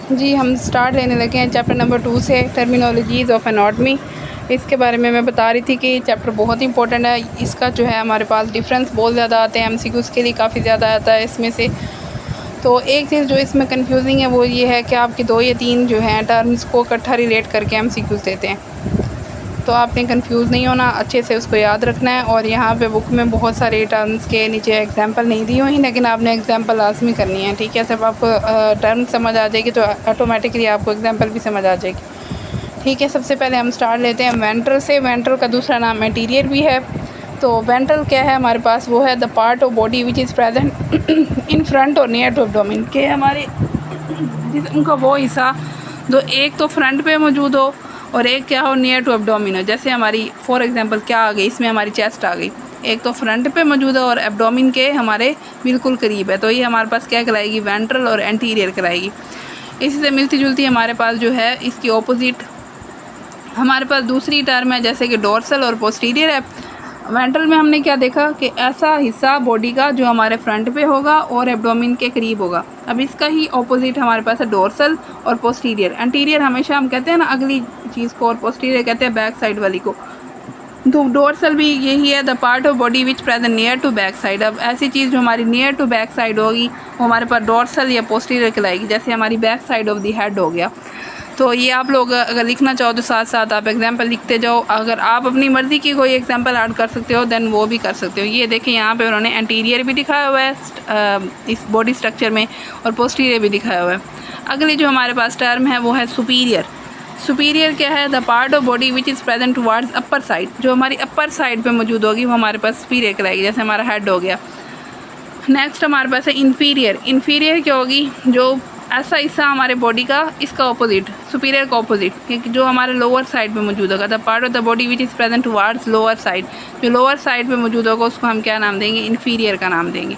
जी हम स्टार्ट लेने लगे हैं चैप्टर नंबर 2 से, टर्मिनोलॉजीज़ ऑफ एनाटमी। इसके बारे में मैं बता रही थी कि चैप्टर बहुत इंपॉर्टेंट है। इसका जो है हमारे पास डिफरेंस बहुत ज़्यादा आते हैं, एमसीक्यूज़ के लिए काफ़ी ज़्यादा आता है इसमें से। तो एक चीज़ जो इसमें कंफ्यूजिंग है वो ये है कि आपके 2 या 3 जो हैं टर्म्स को इकट्ठा रिलेट करके एमसीक्यूज़ देते हैं। तो आपने कंफ्यूज नहीं होना, अच्छे से उसको याद रखना है। और यहाँ पे बुक में बहुत सारे टर्म्स के नीचे एग्जांपल नहीं दी हुई, लेकिन आपने एग्जांपल लाजमी करनी है, ठीक है। जब आपको टर्म समझ आ जाएगी तो ऑटोमेटिकली आपको एग्जांपल भी समझ आ जाएगी, ठीक है। सबसे पहले हम स्टार्ट लेते हैं वेंट्रल से। वेंट्रल का दूसरा नाम एंटीरियर भी है। तो वेंट्रल क्या है हमारे पास, वो है the part of body which is present in front और नियर टू एब्डोमेन के हमारे जिस्म का वो हिस्सा जो एक तो फ्रंट पे मौजूद हो और एक क्या हो, नियर टू एब्डोमिन हो। जैसे हमारी फॉर एग्जांपल क्या आ गई, इसमें हमारी चेस्ट आ गई, एक तो फ्रंट पे मौजूद है और एब्डोमिन के हमारे बिल्कुल करीब है, तो ये हमारे पास क्या कहलाएगी, वेंट्रल और एंटीरियर कहलाएगी। इसी से मिलती जुलती हमारे पास जो है इसकी ऑपोजिट हमारे पास दूसरी टर्म है, जैसे कि डोर्सल और पोस्टीरियर है। वेंट्रल में हमने क्या देखा कि ऐसा हिस्सा बॉडी का जो हमारे फ्रंट पे होगा और एब्डोमिन के करीब होगा। अब इसका ही ऑपोजिट हमारे पास है डोर्सल और पोस्टीरियर। एंटीरियर हमेशा हम कहते हैं ना अगली चीज़ को, और पोस्टीरियर कहते हैं बैक साइड वाली को। तो डोर्सल भी यही है, the part of body which present near to back side. अब ऐसी चीज़ जो हमारी नियर टू बैक साइड होगी वो हमारे पास डोर्सल या पोस्टीरियर कहलाएगी। जैसे हमारी back side of the head हो गया। तो ये आप लोग अगर लिखना चाहो तो साथ साथ आप एग्जांपल लिखते जाओ। अगर आप अपनी मर्ज़ी की कोई एग्जांपल ऐड कर सकते हो दैन वो भी कर सकते हो। ये देखें यहाँ पे उन्होंने एंटीरियर भी दिखाया हुआ है इस बॉडी स्ट्रक्चर में, और पोस्टीरियर भी दिखाया हुआ है। अगली जो हमारे पास टर्म है वो है सुपीरियर। सुपीरियर क्या है, the part of body which is present towards upper side. जो हमारी अपर साइड पे मौजूद होगी वो हमारे पास सुपीरियर कहलाएगी, जैसे हमारा हेड हो गया। नेक्स्ट हमारे पास है इन्फीरियर। इन्फीरियर क्या होगी, जो ऐसा हिस्सा हमारे बॉडी का इसका ऑपोजिट, सुपीरियर का ऑपोजिट, क्योंकि जो हमारे लोअर साइड पे मौजूद होगा। The part of the body which is present towards lower side. जो लोअर साइड पे मौजूद होगा उसको हम क्या नाम देंगे, इन्फीरियर का नाम देंगे।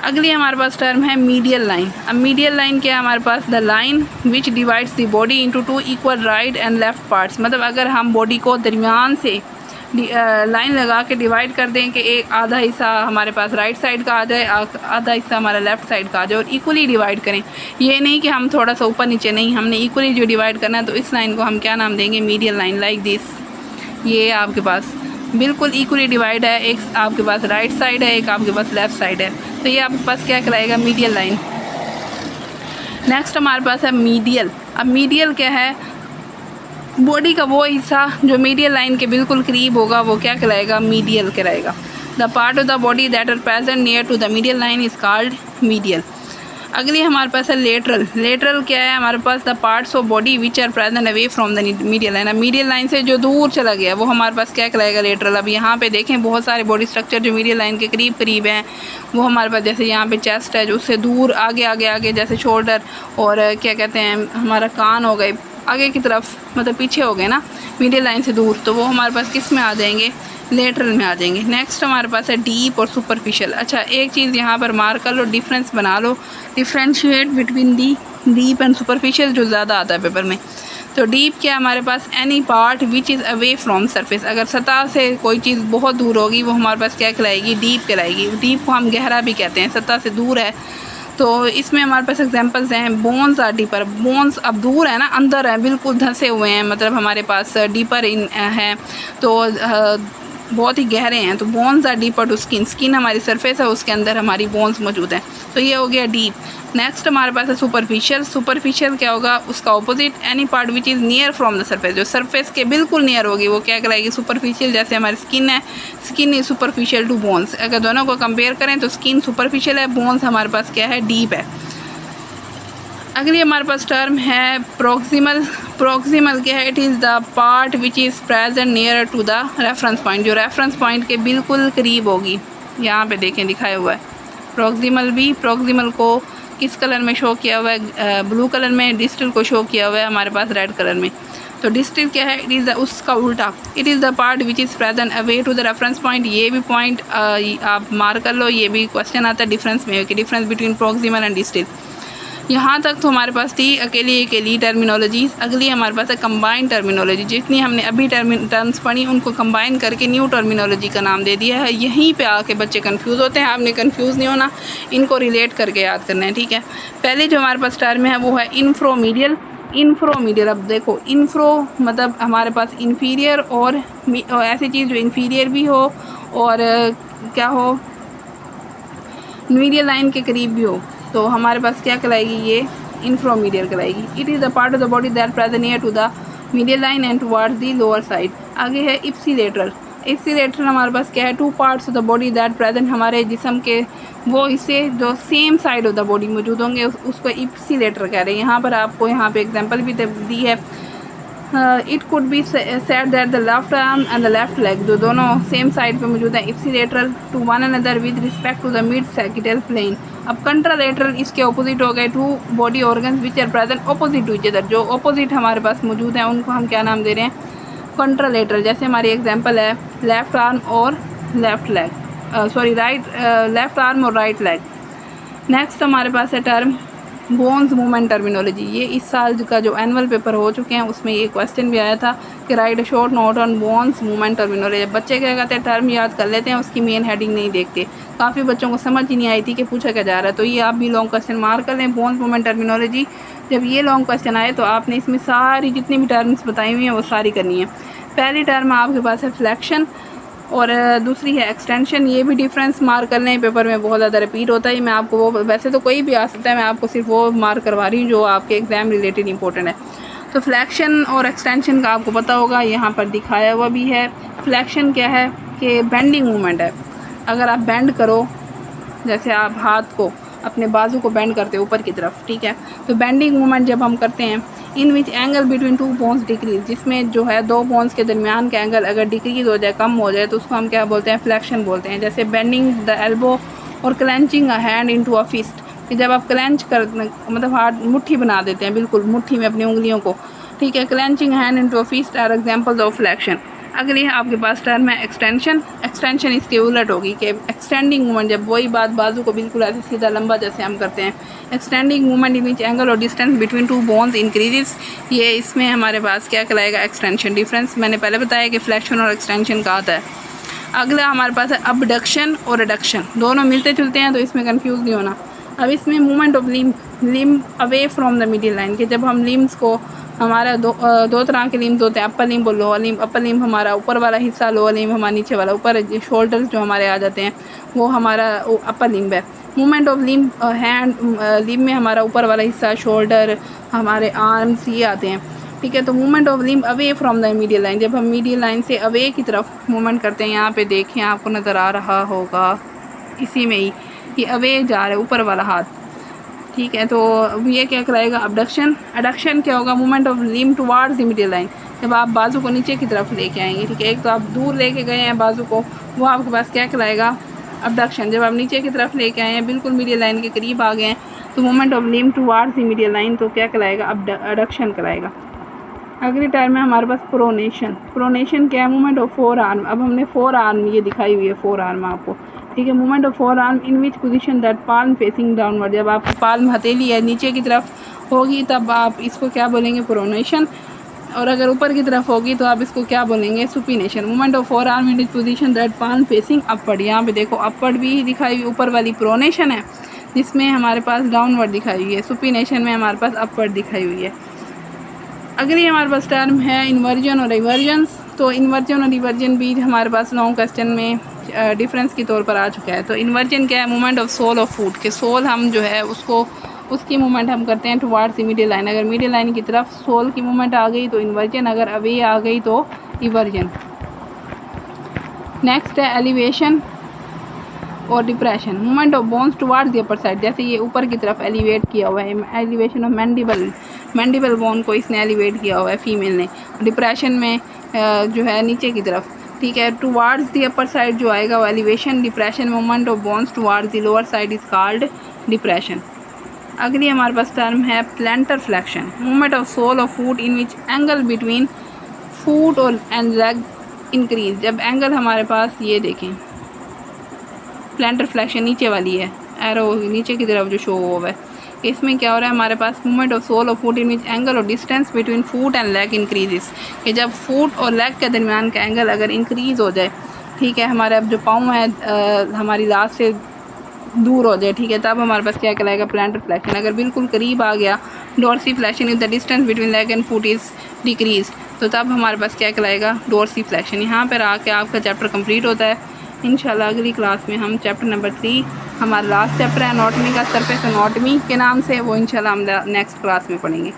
अगली हमारे पास टर्म है मीडियल लाइन। अब मीडियल लाइन क्या है हमारे पास, the line which divides the body into 2 equal right and left parts. मतलब अगर हम बॉडी को दरमियान से लाइन लगा के डिवाइड कर दें कि एक आधा हिस्सा हमारे पास राइट साइड का आ जाए, आधा हिस्सा हमारा लेफ़्ट साइड का आ जाए, और इक्वली डिवाइड करें। ये नहीं कि हम थोड़ा सा ऊपर नीचे, नहीं, हमने इक्वली जो डिवाइड करना है, तो इस लाइन को हम क्या नाम देंगे, मीडियल लाइन। लाइक दिस, ये आपके पास बिल्कुल इक्वली डिवाइड है, एक आपके पास राइट साइड है, एक आपके पास लेफ़्ट साइड है, तो ये आपके पास क्या कहलाएगा, मीडियल लाइन। नेक्स्ट हमारे पास है मीडियल। अब मीडियल क्या है, बॉडी का वो हिस्सा जो मीडियल लाइन के बिल्कुल करीब होगा वो क्या कहलाएगा, मीडियल कहलाएगा। The part of the body that are present near to the medial line is called medial. अगली हमारे पास है लेटरल। लेटरल क्या है हमारे पास, the parts of body which are present away from the medial line. अब मीडियल लाइन से जो दूर चला गया वो हमारे पास क्या कहलाएगा, लेटरल। अब यहाँ पे देखें बहुत सारे बॉडी स्ट्रक्चर जो मीडियल लाइन के करीब करीब हैं वो हमारे पास, जैसे यहाँ पे चेस्ट है जो उससे दूर आगे आगे आगे, जैसे शोल्डर और क्या कहते हैं हमारा कान हो गए आगे की तरफ, मतलब पीछे हो गए ना मीडियल लाइन से दूर, तो वो हमारे पास किस में आ जाएंगे, लेटरल में आ जाएंगे। नेक्स्ट हमारे पास है डीप और सुपरफिशियल। अच्छा एक चीज़ यहाँ पर मार्क कर लो, डिफरेंस बना लो, differentiate between the deep and superficial जो ज़्यादा आता है पेपर में। तो डीप क्या हमारे पास, any part which is away from surface. अगर सतह से कोई चीज़ बहुत दूर होगी वो हमारे पास क्या कहलाएगी, डीप कहलाएगी। डीप को हम गहरा भी कहते हैं, सतह से दूर है। तो इसमें हमारे पास एग्जांपल्स हैं, बोन्स आर डीपर। बोन्स अब दूर है ना, अंदर है, बिल्कुल धंसे हुए हैं, मतलब हमारे पास डीपर इन है, तो बहुत ही गहरे हैं। तो bones are deeper to skin. Skin हमारी सरफेस है, उसके अंदर हमारी बोन्स मौजूद हैं, तो ये हो गया डीप। नेक्स्ट हमारे पास है सुपरफिशियल। सुपरफिशियल क्या होगा, उसका opposite, any part which is near from the surface. जो सरफेस के बिल्कुल नियर होगी वो क्या कहलाएगी, सुपरफिशियल। जैसे हमारी स्किन है, skin is superficial to bones. अगर दोनों को कंपेयर करें तो स्किन सुपरफिशियल है, बोन्स हमारे पास क्या है, डीप है। अगली हमारे पास टर्म है प्रोक्सिमल। प्रोक्सिमल क्या है, it is the part which is present near to the reference point. जो रेफरेंस पॉइंट के बिल्कुल करीब होगी, यहाँ पे देखें दिखाया हुआ है प्रोक्सिमल भी। प्रोक्सिमल को किस कलर में शो किया हुआ है, ब्लू कलर में। डिस्टल को शो किया हुआ है हमारे पास रेड कलर में। तो डिस्टल क्या है, इट इज़ उसका उल्टा, it is the part which is present away to the reference point. ये भी पॉइंट आप मार्क कर लो, ये भी क्वेश्चन आता है डिफरेंस में कि difference between proximal and distal. यहाँ तक तो हमारे पास थी अकेली टर्मिनोलॉजीज़। अगली हमारे पास है कंबाइंड टर्मिनोलॉजी। जितनी हमने अभी टर्म्स पढ़ी उनको कंबाइन करके न्यू टर्मिनोलॉजी का नाम दे दिया है। यहीं पे आके बच्चे कंफ्यूज होते हैं। आपने कंफ्यूज नहीं होना, इनको रिलेट करके याद करना है, ठीक है। पहले जो हमारे पास टर्म है वो है इंफ्रोमीडियल। इंफ्रोमीडियल, अब देखो इंफ्रो मतलब हमारे पास इंफीरियर और ऐसी चीज़ जो इंफीरियर भी हो और क्या हो, मीडियल लाइन के करीब भी हो, तो हमारे पास क्या कहलाएगी, ये इंफ्रोमीडियल कहलाएगी। It is the part of the body that present near to the medial line and towards the lower side. आगे है इप्सिलेटरल। इप्सिलेटरल हमारे पास क्या है, two parts of the body that present, हमारे जिस्म के वो हिस्से जो same side of the body मौजूद होंगे उसको इप्सिलेटर कह रहे हैं। यहाँ पर आपको यहाँ पे एग्जांपल भी दी है। It could be said that the left arm and the left leg, जो दोनों सेम साइड पे मौजूद है, ipsilateral to one another with respect to the mid sagittal plane. अब कंट्रालेटरल इसके ऑपोजिट हो गए, two body organs which are present opposite to each other, जो ऑपोजिट हमारे पास मौजूद हैं उनको हम क्या नाम दे रहे हैं, कंट्रालेटरल। जैसे हमारी एग्जांपल है लेफ्ट आर्म और लेफ्ट लेग, लेफ्ट आर्म और राइट लेग। नेक्स्ट हमारे पास है टर्म बोन्स मूवमेंट टर्मिनोलॉजी। ये इस साल का जो एनुअल पेपर हो चुके हैं उसमें ये क्वेश्चन भी आया था कि right a short note on bones movement terminology. बच्चे क्या कहते हैं, टर्म याद कर लेते हैं, उसकी मेन हेडिंग नहीं देखते। काफ़ी बच्चों को समझ ही नहीं आई थी कि पूछा क्या जा रहा है, तो ये आप भी लॉन्ग क्वेश्चन मार्क कर लें, बोन्स मूवमेंट टर्मिनोलॉजी। जब ये लॉन्ग क्वेश्चन आए तो आपने इसमें सारी जितनी भी टर्म्स बताई हुई हैं वो सारी करनी है। पहली टर्म आपके पास है फ्लैक्शन और दूसरी है एक्सटेंशन। ये भी डिफरेंस मार्क कर लें, पेपर में बहुत ज़्यादा रिपीट होता है। मैं आपको वो, वैसे तो कोई भी आ सकता है, मैं आपको सिर्फ वो मार्क करवा रही हूँ जो आपके एग्ज़ाम रिलेटेड इंपॉर्टेंट है। तो फ्लैक्शन और एक्सटेंशन का आपको पता होगा, यहाँ पर दिखाया हुआ भी है। फ्लैक्शन क्या है कि बेंडिंग मूवमेंट है। अगर आप बेंड करो, जैसे आप हाथ को अपने बाजू को बेंड करते हो ऊपर की तरफ, ठीक है, तो बेंडिंग मूवमेंट जब हम करते हैं, in which angle between two bones decrease, जिसमें जो है दो बोन्स के दरमियान का एंगल अगर डिक्रीज हो जाए, कम हो जाए, तो उसको हम क्या बोलते हैं, फ्लैक्शन बोलते हैं। जैसे बेंडिंग द एल्बो और clenching a hand into a fist, कि जब आप क्लेंच कर मतलब हाथ मुट्ठी बना देते हैं, बिल्कुल मुट्ठी में अपनी उंगलियों को, ठीक है। Clenching hand into a fist are examples of flexion. अगली है आपके पास टर्म है एक्सटेंशन। एक्सटेंशन इसके उलट होगी कि एक्सटेंडिंग मूवमेंट, जब वही बात बाजू को बिल्कुल ऐसे सीधा लंबा जैसे हम करते हैं, extending movement in which angle और distance between two bones increases, ये इसमें हमारे पास क्या कहलाएगा, एक्सटेंशन। डिफरेंस मैंने पहले बताया कि फ्लैक्शन और एक्सटेंशन का आता है। अगला हमारे पास है अबडक्शन और रिडक्शन, दोनों मिलते जुलते हैं तो इसमें कन्फ्यूज़ नहीं होना। अब इसमें movement of limb away from the middle line, कि जब हम लिम्स को, हमारा दो तरह के लिम्स होते हैं, अपर लिम्ब और लोअर लिम्ब। अपर लिम्ब हमारा ऊपर वाला हिस्सा, लोअर लिम्ब हमारा नीचे वाला। ऊपर शोल्डर्स जो हमारे आ जाते हैं वो हमारा अपर लिम्ब है। Movement of limb hand, limb में हमारा ऊपर वाला हिस्सा, शोल्डर, हमारे आर्म्स ये आते हैं, ठीक है। तो movement of limb away from the medial line, जब हम मीडियल लाइन से अवे की तरफ मूवमेंट करते हैं, यहाँ पे देखें आपको नज़र आ रहा होगा इसी में ही कि अवे जा रहा है ऊपर वाला हाथ, ठीक है। तो ये क्या कहलाएगा, अबडक्शन। एडक्शन क्या होगा, movement of limb towards the medial line, जब आप बाजू को नीचे की तरफ लेके आएंगे, ठीक है। एक तो आप दूर लेके गए हैं बाजू को, वो आपके पास क्या कहलाएगा, अबडक्शन। जब आप नीचे की तरफ लेके आए हैं, बिल्कुल मिडियल लाइन के करीब आ गए हैं, तो movement of limb towards the medial line, तो क्या कहलाएगा, एडक्शन कहलाएगा। अगली टर्म है हमारे पास प्रोनेशन। प्रोनेशन क्या है, मूवमेंट ऑफ फोर आर्म। अब हमने फोर आर्म ये दिखाई हुई है, फोर आर्म आपको, ठीक है। Movement of four arm in which position that palm facing downward, जब आपकी पाल्म हथेली है नीचे की तरफ होगी तब आप इसको क्या बोलेंगे, प्रोनेशन। और अगर ऊपर की तरफ होगी तो आप इसको क्या बोलेंगे, supination. Movement of four arm in which position that palm facing upward, यहाँ पे देखो अपवर्ड भी दिखाई हुई, ऊपर वाली प्रोनेशन है जिसमें हमारे पास डाउनवर्ड दिखाई हुई है, सुपिनेशन में हमारे पास अपवर्ड दिखाई हुई है। अगली हमारे पास टर्म है इन्वर्जन और रिवर्जन्स। तो इन्वर्जन और रिवर्जन भी हमारे पास लॉन्ग क्वेश्चन में डिफरेंस के तौर पर आ चुका है। तो इन्वर्जन क्या है, मूवमेंट ऑफ सोल ऑफ फूट, के सोल हम जो है उसको, उसकी मूवमेंट हम करते हैं टुवर्ड्स द मिडिल लाइन। अगर मिडिल लाइन की तरफ सोल की मूवमेंट आ गई तो इन्वर्जन, अगर अवे आ गई तो रिवर्जन। नेक्स्ट है एलिवेशन और depression. Movement of bones towards the upper side, जैसे ये ऊपर की तरफ एलिवेट किया हुआ है, एलिवेशन ऑफ मैंडिबल बोन को इसने एलिवेट किया हुआ है फीमेल ने। डिप्रेशन में जो है नीचे की तरफ, ठीक है, टुवर्ड्स द अपर साइड जो आएगा वो elevation. Depression, movement of bones towards the lower side is called depression. अगली हमारे पास टर्म है plantar flexion. Movement of sole of foot in which angle between foot और एंड लेग इंक्रीज, जब angle हमारे पास ये देखें, प्लैंटर फ्लैक्शन नीचे वाली है, एरो नीचे की तरफ जो शो हुआ है, इसमें क्या हो रहा है, हमारे पास movement of sole of foot in which angle और distance between foot and leg increases, कि जब फुट और लेग के दरमियान का एंगल अगर इंक्रीज़ हो जाए, ठीक है, हमारा अब जो पाँव है हमारी लात से दूर हो जाए, ठीक है, तब हमारे पास क्या कहलाएगा, प्लांटर फ्लैक्शन। अगर बिल्कुल करीब आ गया, dorsi flexion if the distance between leg and foot is decrease, तो तब हमारे पास क्या कहलाएगा, डोर्सी फ्लैक्शन। यहाँ पर आके आपका चैप्टर कंप्लीट होता है। इंशाल्लाह अगली क्लास में हम चैप्टर नंबर 3, हमारा लास्ट चैप्टर है एनाटॉमी का, सरफेस एनाटॉमी के नाम से, वो इंशाल्लाह हम नेक्स्ट क्लास में पढ़ेंगे।